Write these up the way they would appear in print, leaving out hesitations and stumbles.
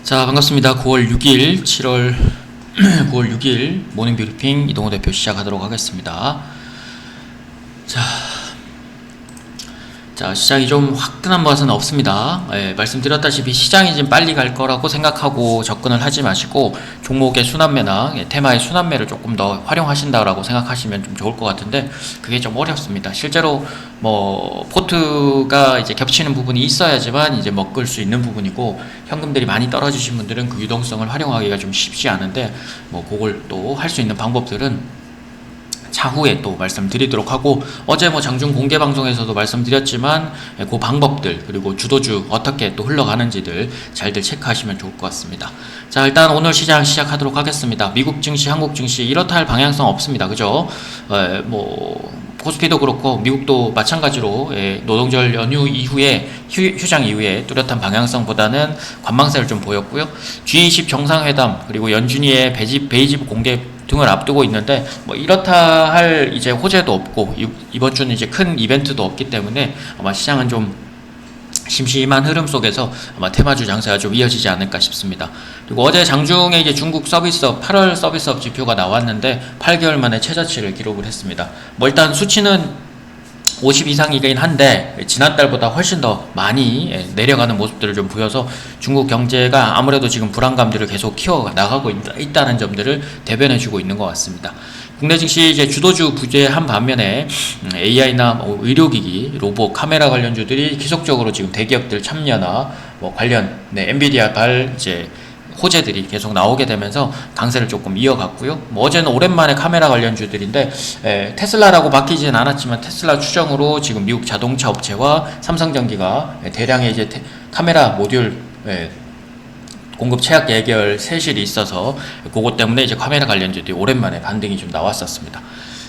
자, 반갑습니다. 9월 6일, 7월 9월 6일 모닝 브리핑 이동호 대표 시작하도록 하겠습니다. 자, 시장이 좀 화끈한 것은 없습니다. 말씀드렸다시피 시장이 좀 빨리 갈 거라고 생각하고 접근을 하지 마시고 종목의 순환매나 테마의 순환매를 조금 더 활용하신다라고 생각하시면 좀 좋을 것 같은데 그게 좀 어렵습니다. 실제로 뭐 포트가 이제 겹치는 부분이 있어야지만 이제 먹을 수 있는 부분이고 현금들이 많이 떨어지신 분들은 그 유동성을 활용하기가 좀 쉽지 않은데 뭐 그걸 또 할 수 있는 방법들은 차후에 또 말씀드리도록 하고 어제 뭐 장중 공개 방송에서도 말씀드렸지만 그 방법들 그리고 주도주 어떻게 또 흘러가는지들 잘들 체크하시면 좋을 것 같습니다. 자, 일단 오늘 시장 시작하도록 하겠습니다. 미국 증시, 한국 증시 이렇다 할 방향성 없습니다. 그죠? 뭐 코스피도 그렇고 미국도 마찬가지로 노동절 연휴 이후에 휴장 이후에 뚜렷한 방향성보다는 관망세를 좀 보였고요. G20 정상회담 그리고 연준이의 베이직 공개 등을 앞두고 있는데 뭐 이렇다 할 이제 호재도 없고 이번 주는 이제 큰 이벤트도 없기 때문에 아마 시장은 좀 심심한 흐름 속에서 아마 테마주 장세가 좀 이어지지 않을까 싶습니다. 그리고 어제 장중에 이제 중국 서비스업 8월 서비스업 지표가 나왔는데 8개월 만에 최저치를 기록을 했습니다. 뭐 일단 수치는 50 이상이긴 한데 지난달보다 훨씬 더 많이 내려가는 모습들을 좀 보여서 중국 경제가 아무래도 지금 불안감들을 계속 키워 나가고 있다는 점들을 대변해주고 있는 것 같습니다. 국내 증시 이제 주도주 부재한 반면에 AI나 의료기기, 로봇, 카메라 관련주들이 계속적으로 지금 대기업들 참여나 뭐 관련 엔비디아발 이제 호재들이 계속 나오게 되면서 강세를 조금 이어갔고요. 뭐 어제는 오랜만에 카메라 관련주들인데 테슬라라고 바뀌지는 않았지만 테슬라 추정으로 지금 미국 자동차 업체와 삼성전기가 대량의 이제 카메라 모듈 공급 체약 예결 세실이 있어서 그것 때문에 이제 카메라 관련주들이 오랜만에 반등이 좀 나왔었습니다.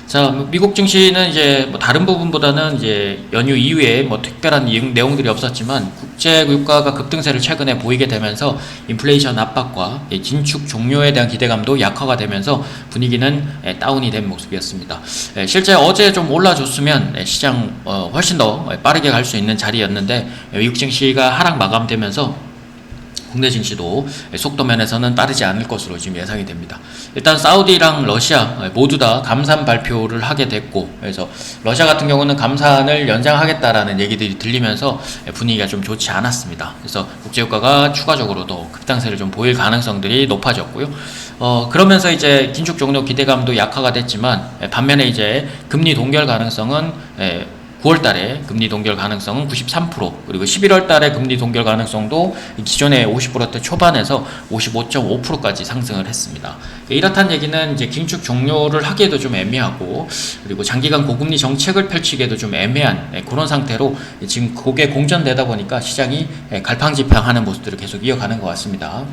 자, 미국 증시는 이제 뭐 다른 부분보다는 이제 연휴 이후에 뭐 특별한 내용들이 없었지만 국제 유가가 급등세를 최근에 보이게 되면서 인플레이션 압박과 긴축 종료에 대한 기대감도 약화가 되면서 분위기는 다운이 된 모습이었습니다. 실제 어제 좀 올라줬으면 시장 훨씬 더 빠르게 갈 수 있는 자리였는데 미국 증시가 하락 마감되면서 국내 증시도 속도 면에서는 따르지 않을 것으로 지금 예상이 됩니다. 일단 사우디랑 러시아 모두 다 감산 발표를 하게 됐고 그래서 러시아 같은 경우는 감산을 연장하겠다라는 얘기들이 들리면서 분위기가 좀 좋지 않았습니다. 그래서 국제유가가 추가적으로 더 급등세를 좀 보일 가능성들이 높아졌고요. 그러면서 이제 긴축 종료 기대감도 약화가 됐지만 반면에 이제 금리 동결 가능성은 9월 달에 금리 동결 가능성은 93% 그리고 11월 달에 금리 동결 가능성도 기존의 50%대 초반에서 55.5%까지 상승을 했습니다. 이렇다는 얘기는 이제 긴축 종료를 하기에도 좀 애매하고 그리고 장기간 고금리 정책을 펼치기에도 좀 애매한 그런 상태로 지금 그게 공전되다 보니까 시장이 갈팡질팡하는 모습들을 계속 이어가는 것 같습니다.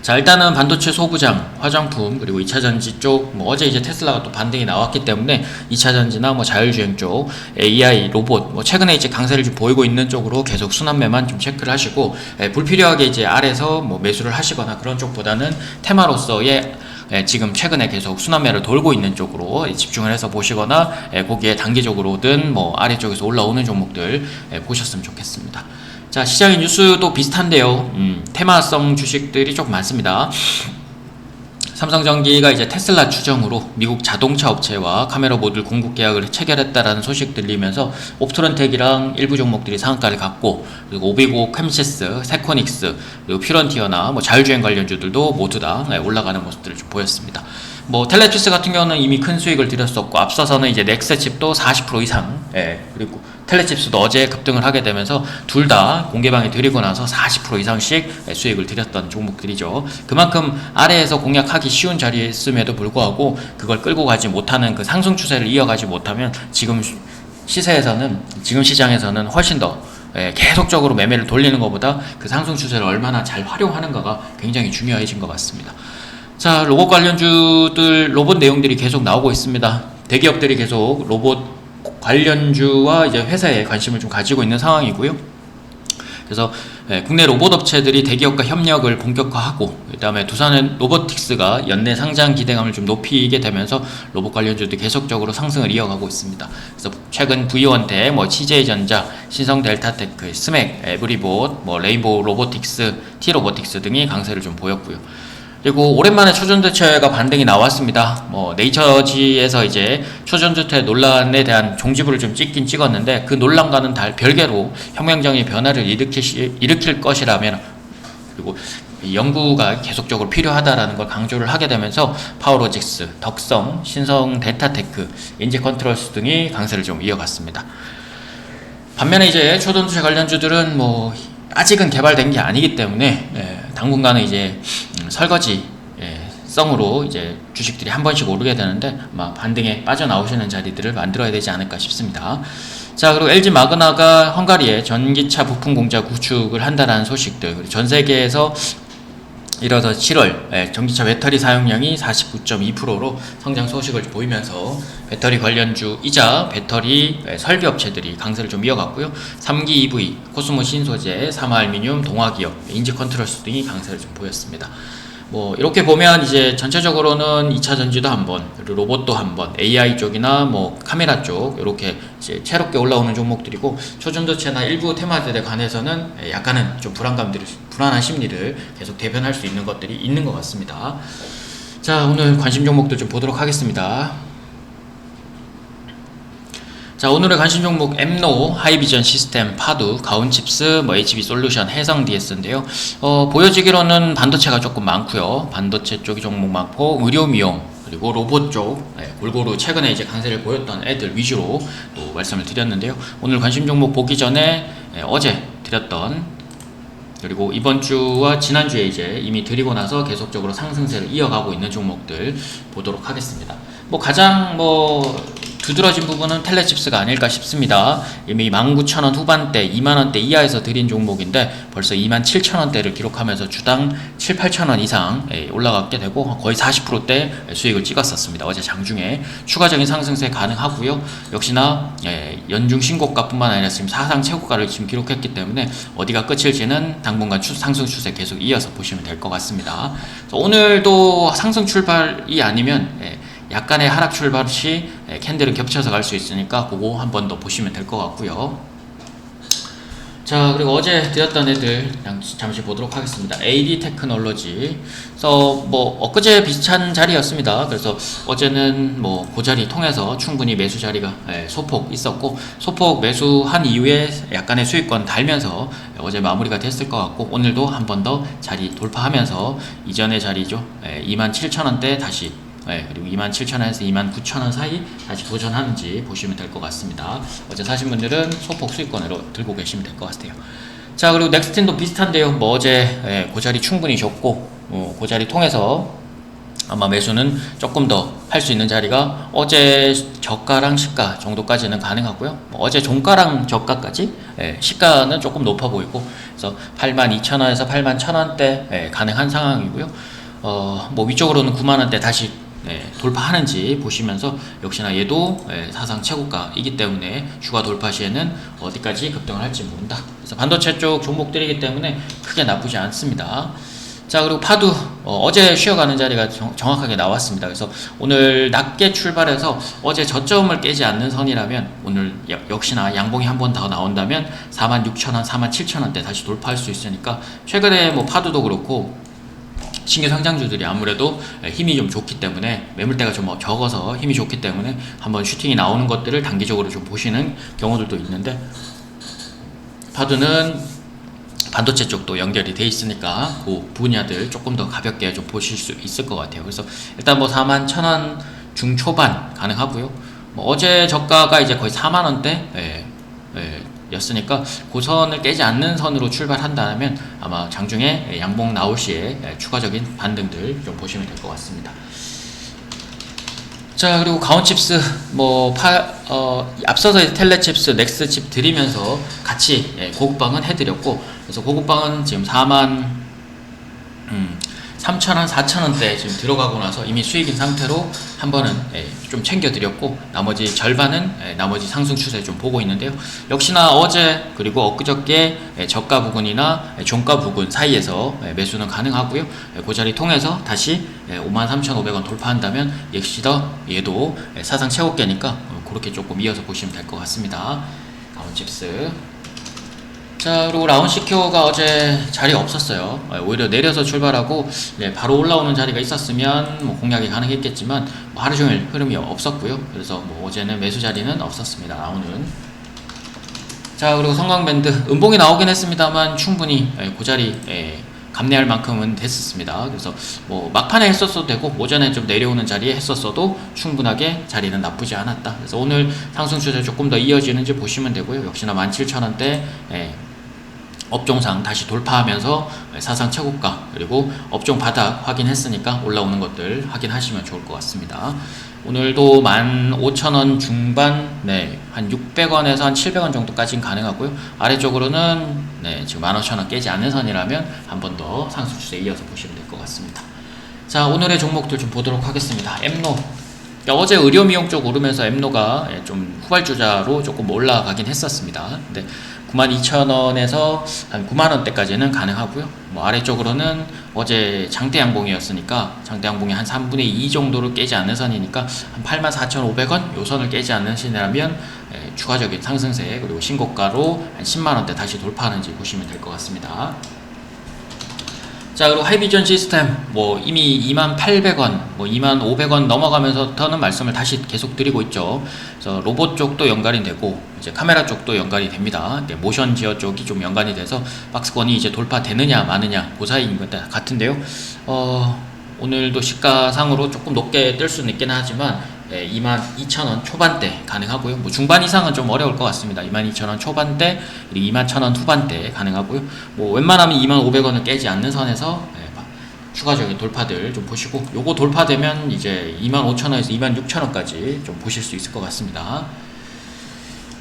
자, 일단은 반도체 소부장, 화장품, 그리고 2차전지 쪽, 뭐 어제 이제 테슬라가 또 반등이 나왔기 때문에 2차전지나 뭐 자율주행 쪽, AI, 로봇, 뭐 최근에 이제 강세를 좀 보이고 있는 쪽으로 계속 순환매만 좀 체크를 하시고, 불필요하게 이제 아래서 뭐 매수를 하시거나 그런 쪽보다는 테마로서의 지금 최근에 계속 순환매를 돌고 있는 쪽으로 집중을 해서 보시거나 거기에 단기적으로든 뭐 아래쪽에서 올라오는 종목들 보셨으면 좋겠습니다. 자, 시장의 뉴스도 비슷한데요. 테마성 주식들이 조금 많습니다. 삼성전기가 이제 테슬라 추정으로 미국 자동차 업체와 카메라 모듈 공급 계약을 체결했다라는 소식 들리면서 옵트론텍이랑 일부 종목들이 상한가를 갔고 그리고 오비고, 캠시스, 세코닉스, 그리고 퓨런티어나 뭐 자율주행 관련주들도 모두 다 올라가는 모습들을 좀 보였습니다. 뭐 텔레투스 같은 경우는 이미 큰 수익을 들였었고 앞서서는 이제 넥스칩도 40% 이상 그리고 텔레칩스도 어제 급등을 하게 되면서 둘 다 공개방에 들이고 나서 40% 이상씩 수익을 들였던 종목들이죠. 그만큼 아래에서 공략하기 쉬운 자리에 있음에도 불구하고 그걸 끌고 가지 못하는 그 상승 추세를 이어가지 못하면 지금 시세에서는 지금 시장에서는 훨씬 더 계속적으로 매매를 돌리는 것보다 그 상승 추세를 얼마나 잘 활용하는가가 굉장히 중요해진 것 같습니다. 자, 로봇 관련주들 로봇 내용들이 계속 나오고 있습니다. 대기업들이 계속 로봇 관련주와 이제 회사에 관심을 좀 가지고 있는 상황이고요. 그래서 국내 로봇 업체들이 대기업과 협력을 본격화하고, 그 다음에 두산 로보틱스가 연내 상장 기대감을 좀 높이게 되면서 로봇 관련주도 계속적으로 상승을 이어가고 있습니다. 그래서 최근 V원텍, CJ전자, 신성델타테크, 스맥, 에브리봇, 레인보우 로보틱스, T로보틱스 등이 강세를 좀 보였고요. 그리고 오랜만에 초전도체가 반등이 나왔습니다. 네이처지에서 이제 초전도체 논란에 대한 종지부를 좀 찍긴 찍었는데, 그 논란과는 별개로 혁명적인 변화를 일으킬 것이라면, 그리고 연구가 계속적으로 필요하다라는 걸 강조를 하게 되면서 파워로직스, 덕성, 신성 데이터테크, 인지컨트롤스 등이 강세를 좀 이어갔습니다. 반면에 이제 초전도체 관련주들은 아직은 개발된 게 아니기 때문에 당분간은 이제 설거지 성으로 이제 주식들이 한 번씩 오르게 되는데, 아마 반등에 빠져나오시는 자리들을 만들어야 되지 않을까 싶습니다. 자, 그리고 LG 마그나가 헝가리에 전기차 부품 공장 구축을 한다는 소식들, 그리고 전 세계에서 1월 7월 전기차 배터리 사용량이 49.2%로 성장 소식을 보이면서 배터리 관련주이자 배터리 설비 업체들이 강세를 좀 이어갔고요. 3기 EV, 코스모 신소재, 삼화알미늄, 동화기업, 인지컨트롤스 등이 강세를 좀 보였습니다. 이렇게 보면 이제 전체적으로는 2차 전지도 한번, 그리고 로봇도 한번, AI 쪽이나 카메라 쪽 이렇게 이제 새롭게 올라오는 종목들이고, 초전도체나 일부 테마들에 관해서는 약간은 좀 불안한 심리를 계속 대변할 수 있는 것들이 있는 것 같습니다. 자, 오늘 관심 종목들 좀 보도록 하겠습니다. 자, 오늘의 관심 종목 엠노, 하이비전 시스템, 파두, 가온칩스, HB솔루션, 해성DS인데요. 보여지기로는 반도체가 조금 많고요. 반도체 쪽이 종목 많고, 의료미용, 그리고 로봇 쪽 골고루 최근에 이제 강세를 보였던 애들 위주로 또 말씀을 드렸는데요. 오늘 관심 종목 보기 전에 어제 드렸던, 그리고 이번 주와 지난주에 이제 이미 드리고 나서 계속적으로 상승세를 이어가고 있는 종목들 보도록 하겠습니다. 가장 두드러진 부분은 텔레칩스가 아닐까 싶습니다. 이미 19,000원 후반대, 2만원대 이하에서 드린 종목인데 벌써 27,000원대를 기록하면서 주당 7, 8,000원 이상 올라갔게 되고 거의 40%대 수익을 찍었었습니다. 어제 장중에 추가적인 상승세 가능하고요. 역시나 연중 신고가 뿐만 아니라 지금 사상 최고가를 지금 기록했기 때문에 어디가 끝일지는 당분간 상승 추세 계속 이어서 보시면 될 것 같습니다. 오늘도 상승 출발이 아니면 약간의 하락 출발 시 캔들은 겹쳐서 갈 수 있으니까 그거 한 번 더 보시면 될 것 같고요. 자, 그리고 어제 드렸던 애들 잠시 보도록 하겠습니다. AD 테크놀로지. 그래서 엊그제 비슷한 자리였습니다. 그래서 어제는 그 자리 통해서 충분히 매수 자리가 소폭 있었고, 소폭 매수한 이후에 약간의 수익권 달면서 어제 마무리가 됐을 것 같고, 오늘도 한 번 더 자리 돌파하면서 이전의 자리죠. 27,000원대 다시, 그리고 27,000원에서 29,000원 사이 다시 도전하는지 보시면 될 것 같습니다. 어제 사신 분들은 소폭 수익권으로 들고 계시면 될 것 같아요. 자, 그리고 넥스틴도 비슷한데요. 어제 그 자리 충분히 줬고, 그 자리 통해서 아마 매수는 조금 더 할 수 있는 자리가 어제 저가랑 시가 정도까지는 가능하고요. 어제 종가랑 저가까지 시가는 조금 높아 보이고, 그래서 82,000원에서 81,000원대 가능한 상황이고요. 위쪽으로는 9만원대 다시 돌파하는지 보시면서, 역시나 얘도 사상 최고가이기 때문에 추가 돌파 시에는 어디까지 급등을 할지 모른다. 그래서 반도체 쪽 종목들이기 때문에 크게 나쁘지 않습니다. 자, 그리고 파두 어제 쉬어가는 자리가 정확하게 나왔습니다. 그래서 오늘 낮게 출발해서 어제 저점을 깨지 않는 선이라면 오늘 역시나 양봉이 한 번 더 나온다면 46,000원, 47,000원대 다시 돌파할 수 있으니까, 최근에 파두도 그렇고 신규 상장주들이 아무래도 힘이 좀 좋기 때문에, 매물대가 좀 적어서 힘이 좋기 때문에 한번 슈팅이 나오는 것들을 단기적으로 좀 보시는 경우들도 있는데, 파두는 반도체 쪽도 연결이 돼 있으니까 그 분야들 조금 더 가볍게 좀 보실 수 있을 것 같아요. 그래서 일단 41,000원 중초반 가능하고요. 어제 저가가 이제 거의 4만원대 였으니까 그 선을 깨지 않는 선으로 출발한다면 아마 장중에 양봉 나올 시에 추가적인 반등들 좀 보시면 될 것 같습니다. 자, 그리고 가온칩스 앞서서 텔레칩스, 넥스칩 드리면서 같이 고급방은 해드렸고, 그래서 고급방은 지금 3,000원, 4,000원대 지금 들어가고 나서 이미 수익인 상태로 한 번은 좀 챙겨드렸고, 나머지 절반은 나머지 상승 추세 좀 보고 있는데요. 역시나 어제 그리고 엊그저께 저가 부근이나 종가 부근 사이에서 매수는 가능하고요. 그 자리 통해서 다시 53,500원 돌파한다면 역시 더 얘도 사상 최고가니까 그렇게 조금 이어서 보시면 될 것 같습니다. 강원칩스. 자, 그리고 라운시큐어가 어제 자리가 없었어요. 오히려 내려서 출발하고 바로 올라오는 자리가 있었으면 뭐 공략이 가능했겠지만 뭐 하루 종일 흐름이 없었고요. 그래서 뭐 어제는 매수 자리는 없었습니다. 라운은. 자, 그리고 성광밴드 음봉이 나오긴 했습니다만 충분히 그 자리 감내할 만큼은 됐었습니다. 그래서 뭐 막판에 했었어도 되고 오전에 좀 내려오는 자리에 했었어도 충분하게 자리는 나쁘지 않았다. 그래서 오늘 상승 추세 조금 더 이어지는지 보시면 되고요. 역시나 17,000원대 업종상 다시 돌파하면서 사상 최고가, 그리고 업종 바닥 확인했으니까 올라오는 것들 확인하시면 좋을 것 같습니다. 오늘도 15,000원 중반, 한 600원에서 한 700원 정도까지는 가능하고요. 아래쪽으로는 지금 15,000원 깨지 않는 선이라면 한 번 더 상승 추세 이어서 보시면 될 것 같습니다. 자, 오늘의 종목들 좀 보도록 하겠습니다. 엠노. 어제 의료미용 쪽 오르면서 엠노가 좀 후발주자로 조금 올라가긴 했었습니다. 근데 92,000원에서 한 9만원대까지는 가능하고요. 뭐 아래쪽으로는 어제 장대 양봉이었으니까 장대 양봉이 한 3분의 2 정도를 깨지 않는 선이니까 한 84,500원 요 선을 깨지 않는 선이라면 추가적인 상승세, 그리고 신고가로 한 10만원대 다시 돌파하는지 보시면 될 것 같습니다. 자, 그리고 하이비전 시스템 뭐 이미 28,000원, 뭐 25,000원 넘어가면서부터는 말씀을 다시 계속 드리고 있죠. 그래서 로봇 쪽도 연관이 되고 이제 카메라 쪽도 연관이 됩니다. 모션 지어 쪽이 좀 연관이 돼서 박스권이 이제 돌파되느냐 마느냐 그 사이인 것 같은데요. 오늘도 시가상으로 조금 높게 뜰 수는 있긴 하지만 22,000원 초반대 가능하고요. 뭐 중반 이상은 좀 어려울 것 같습니다. 22,000원 초반대, 그리고 21,000원 후반대 가능하고요. 뭐 웬만하면 25,000원을 깨지 않는 선에서 추가적인 돌파들 좀 보시고, 요거 돌파되면 이제 25,000원에서 26,000원까지 좀 보실 수 있을 것 같습니다.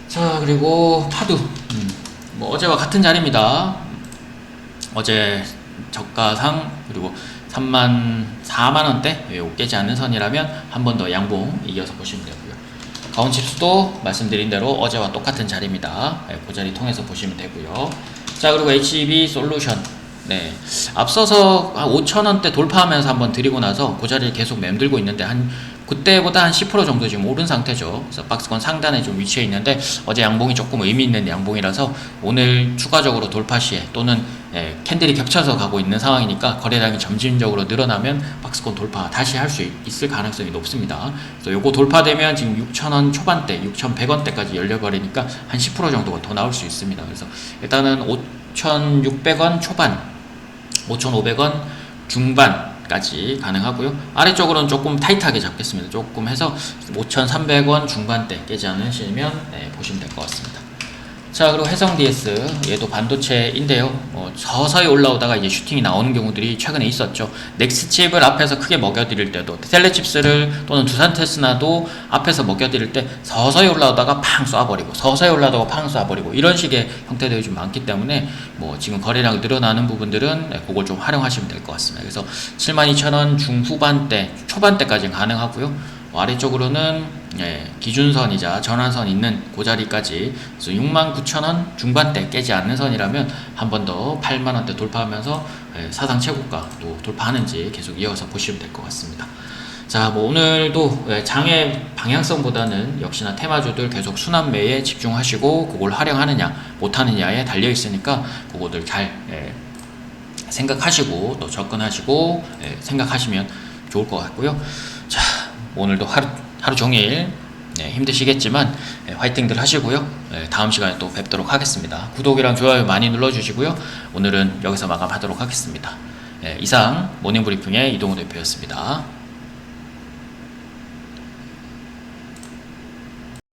자, 그리고 파두. 뭐 어제와 같은 자리입니다. 어제 저가상 그리고 34만원대 깨지 않는 선이라면 한 번 더 양봉 이어서 보시면 되고요. 가온칩스도 말씀드린 대로 어제와 똑같은 자리입니다. 그 자리 통해서 보시면 되고요. 자, 그리고 HB 솔루션. 앞서서 5,000원대 돌파하면서 한번 드리고 나서 그 자리를 계속 맴들고 있는데 그때보다 한 10% 정도 지금 오른 상태죠. 그래서 박스권 상단에 좀 위치해 있는데 어제 양봉이 조금 의미 있는 양봉이라서 오늘 추가적으로 돌파 시에 또는 캔들이 겹쳐서 가고 있는 상황이니까 거래량이 점진적으로 늘어나면 박스권 돌파 다시 할 수 있을 가능성이 높습니다. 그래서 요거 돌파되면 지금 6,000원 초반대, 6,100원대까지 열려버리니까 한 10% 정도가 더 나올 수 있습니다. 그래서 일단은 5,600원 초반, 5,500원 중반까지 가능하고요. 아래쪽으로는 조금 타이트하게 잡겠습니다. 조금 해서 5,300원 중반대 깨지 않으시면 보시면 될 것 같습니다. 자, 그리고 해성 DS 얘도 반도체인데요. 서서히 올라오다가 이제 슈팅이 나오는 경우들이 최근에 있었죠. 넥스칩을 앞에서 크게 먹여드릴 때도, 텔레칩스를 또는 두산 테스나도 앞에서 먹여드릴 때 서서히 올라오다가 팡 쏴버리고, 서서히 올라오다가 팡 쏴버리고, 이런 식의 형태들이 좀 많기 때문에 뭐 지금 거래량이 늘어나는 부분들은 그걸 좀 활용하시면 될 것 같습니다. 그래서 72,000원 중후반대, 초반대까지는 가능하고요. 아래쪽으로는 기준선이자 전환선 있는 그 자리까지, 그래서 69,000원 중반대 깨지 않는 선이라면 한 번 더 8만원대 돌파하면서 사상 최고가 또 돌파하는지 계속 이어서 보시면 될 것 같습니다. 자, 뭐 오늘도 장의 방향성보다는 역시나 테마주들 계속 순환매에 집중하시고 그걸 활용하느냐 못하느냐에 달려 있으니까 그거들 잘 생각하시고 또 접근하시고 생각하시면 좋을 것 같고요. 자, 오늘도 하루 종일 힘드시겠지만 화이팅들 하시고요. 다음 시간에 또 뵙도록 하겠습니다. 구독이랑 좋아요 많이 눌러주시고요. 오늘은 여기서 마감하도록 하겠습니다. 이상 모닝브리핑의 이동우 대표였습니다.